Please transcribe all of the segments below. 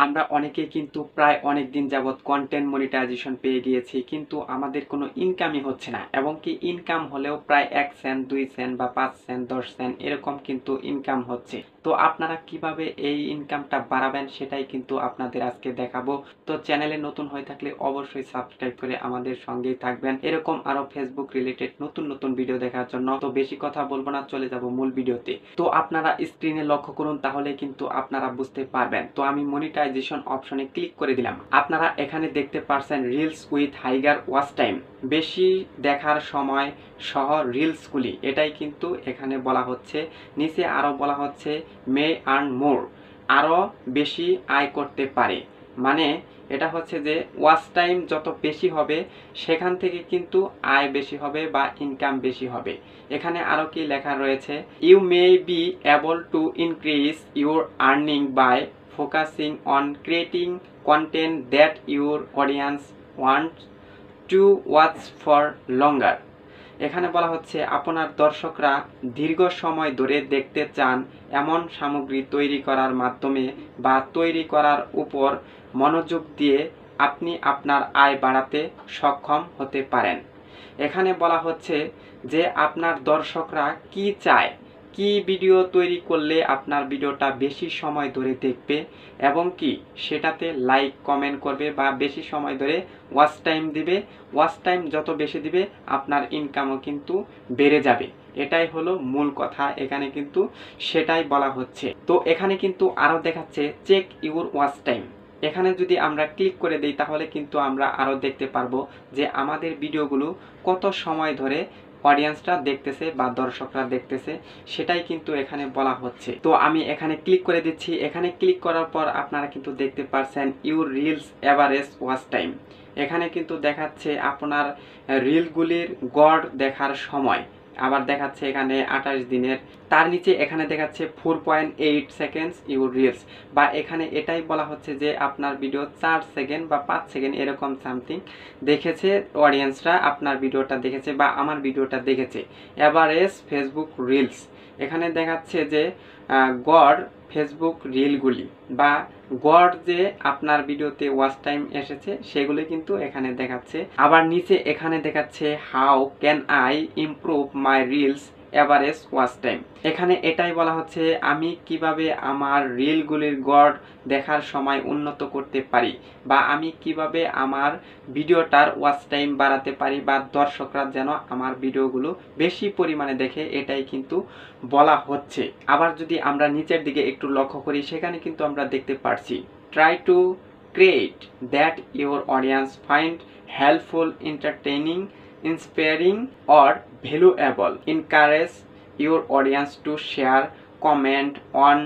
আমরা অনেকেই কিন্তু প্রায় অনেক দিন যাবৎ কন্টেন্ট মনিটাইজেশন পেয়ে গিয়েছি, কিন্তু আমাদের কোনো ইনকামই হচ্ছে না। এবং কি ইনকাম হলেও প্রায় 1 সেন্ট 2 সেন্ট বা 5 সেন্ট 10 সেন্ট এরকম কিন্তু ইনকাম হচ্ছে। তো আপনারা কিভাবে এই ইনকামটা বাড়াবেন সেটাই কিন্তু আপনাদের আজকে দেখাবো। তো চ্যানেলে নতুন হয়ে থাকলে অবশ্যই সাবস্ক্রাইব করে আমাদের সঙ্গেই থাকবেন এরকম আরো ফেসবুক রিলেটেড নতুন নতুন ভিডিও দেখার জন্য। তো বেশি কথা বলবো না, চলে যাব মূল ভিডিওতে। তো আপনারা স্ক্রিনে লক্ষ্য করুন, তাহলে কিন্তু আপনারা বুঝতে পারবেন। তো আমি মনিটাইজেশন অপশনে ক্লিক করে দিলাম। আপনারা এখানে দেখতে পারছেন reels with Higer watch time, বেশি দেখার সময় সহ রিলসগুলি, এটাই কিন্তু এখানে বলা হচ্ছে। নিচে আরো বলা হচ্ছে মে আর্ন মোর, আরো বেশি আয় করতে পারে। মানে এটা হচ্ছে যে ওয়াচ টাইম যত বেশি হবে সেখান থেকে কিন্তু আয় বেশি হবে বা ইনকাম বেশি হবে। এখানে আরো কি লেখা রয়েছে, you may be able to increase your earning by focusing on creating content that your audience want to watch for longer. এখানে বলা হচ্ছে আপনার দর্শকরা দীর্ঘ সময় ধরে দেখতে চান এমন সামগ্রী তৈরি করার মাধ্যমে বা তৈরি করার উপর মনোযোগ দিয়ে আপনি আপনার আয় বাড়াতে সক্ষম হতে পারেন। এখানে বলা হচ্ছে যে আপনার দর্শকরা কি চায়, কি ভিডিও তৈরি করলে আপনার ভিডিওটা বেশি সময় ধরে দেখবে এবং কি সেটাতে লাইক কমেন্ট করবে বা বেশি সময় ধরে ওয়াচ টাইম দিবে। ওয়াচ টাইম যত বেশি দিবে আপনার ইনকামও কিন্তু বেড়ে যাবে। এটাই হলো মূল কথা, এখানে কিন্তু সেটাই বলা হচ্ছে। তো এখানে কিন্তু আরো দেখাচ্ছে চেক ইউর ওয়াচ টাইম। এখানে যদি আমরা ক্লিক করে দিই তাহলে কিন্তু আমরা আরো দেখতে পারবো যে আমাদের ভিডিওগুলো কত সময় ধরে অডিয়েন্সরা দেখতেছে বা দর্শকরা দেখতেছে, সেটাই কিন্তু এখানে বলা হচ্ছে। তো আমি এখানে ক্লিক করে দিচ্ছি। এখানে ক্লিক করার পর আপনারা কিন্তু দেখতে পাচ্ছেন your reels average watch time. এখানে কিন্তু দেখাচ্ছে আপনার রিলগুলির গড় দেখার সময়, আবার দেখাচ্ছে এখানে 28 দিনের। তার নিচে এখানে দেখাচ্ছে 4.8 সেকেন্ডস ইউর রিলস, বা এখানে এটাই বলা হচ্ছে যে আপনার ভিডিও 4 সেকেন্ড বা 5 সেকেন্ড এরকম সামথিং দেখেছে অডিয়েন্সরা, আপনার ভিডিওটা দেখেছে বা আমার ভিডিওটা দেখেছে। এভারেজ ফেসবুক রিলস এখানে দেখাচ্ছে যে গড় ফেসবুক রিলগুলি বা গড় যে আপনার ভিডিওতে ওয়াচ টাইম এসেছে সেগুলি কিন্তু এখানে দেখাচ্ছে। আবার নিচে এখানে দেখাচ্ছে how can I improve my reels average watch time. এখানে এটাই বলা হচ্ছে আমি কিভাবে আমার রিলগুলির গড় দেখার সময় উন্নত করতে পারি বা আমি কিভাবে আমার ভিডিওটার ওয়াচ টাইম বাড়াতে পারি বা দর্শকরা যেন আমার ভিডিওগুলো বেশি পরিমাণে দেখে, এটাই কিন্তু বলা হচ্ছে। আবার যদি আমরা নিচের দিকে একটু লক্ষ্য করি সেখানে কিন্তু আমরা দেখতে পারছি try to create that your audience find helpful, entertaining, inspiring or valuable. Encourage your audience to share, comment on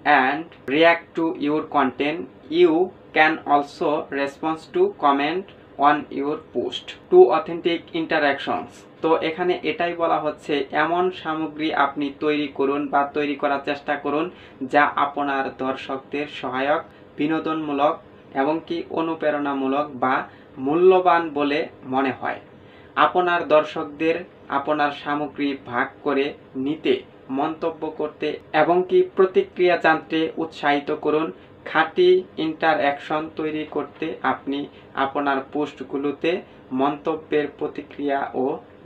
and react to your content. You can also respond to comment on your post to authentic interactions. তো এখানে এটাই বলা হচ্ছে এমন সামগ্রী আপনি তৈরি করুন বা তৈরি করার চেষ্টা করুন যা আপনার দর্শকদের সহায়ক, বিনোদনমূলক এবং কি অনুপ্রেরণামূলক বা মূল্যবান বলে মনে হয়। আপনার দর্শকদের আপনার সামগ্রী ভাগ করে নিতে, মন্তব্য করতে এবং কি প্রতিক্রিয়া জানতে উৎসাহিত করুন। খাঁটি ইন্টারঅ্যাকশন তৈরি করতে আপনি আপনার পোস্টগুলোতে মন্তব্যের প্রতিক্রিয়া ও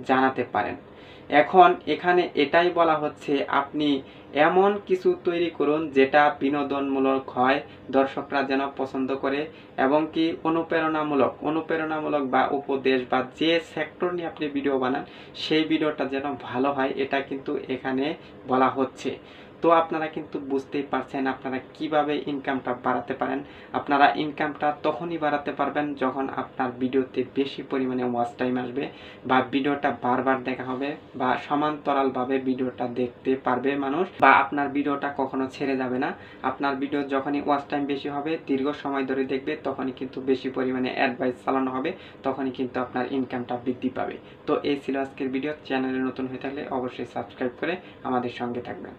জানাতে পারেন। এখন এখানে এটাই বলা হচ্ছে আপনি এমন কিছু তৈরি করুন যেটা বিনোদনমূলক হয়, দর্শকরা যেন পছন্দ করে এবং কি অনুপ্রেরণামূলক বা উপদেশ বা যে সেক্টর নিয়ে আপনি ভিডিও বানান সেই ভিডিওটা যেন ভালো হয়, এটা কিন্তু এখানে বলা হচ্ছে। তো আপনারা কিন্তু বুঝতেই পারছেন আপনারা কিভাবে ইনকামটা বাড়াতে পারেন। আপনারা ইনকামটা তখনই বাড়াতে পারবেন যখন আপনার ভিডিওতে বেশি পরিমাণে ওয়াচ টাইম আসবে বা ভিডিওটা বারবার দেখা হবে বা সমান্তরালভাবে ভিডিওটা দেখতে পারবে মানুষ, বা আপনার ভিডিওটা কখনো ছেড়ে যাবে না। আপনার ভিডিও যখনই ওয়াচ টাইম বেশি হবে, দীর্ঘ সময় ধরে দেখবে, তখনই কিন্তু বেশি পরিমাণে অ্যাডভাইস চালানো হবে, তখনই কিন্তু আপনার ইনকামটা বৃদ্ধি পাবে। তো এই ছিল আজকের ভিডিও। চ্যানেলে নতুন হয়ে থাকলে অবশ্যই সাবস্ক্রাইব করে আমাদের সঙ্গে থাকবেন।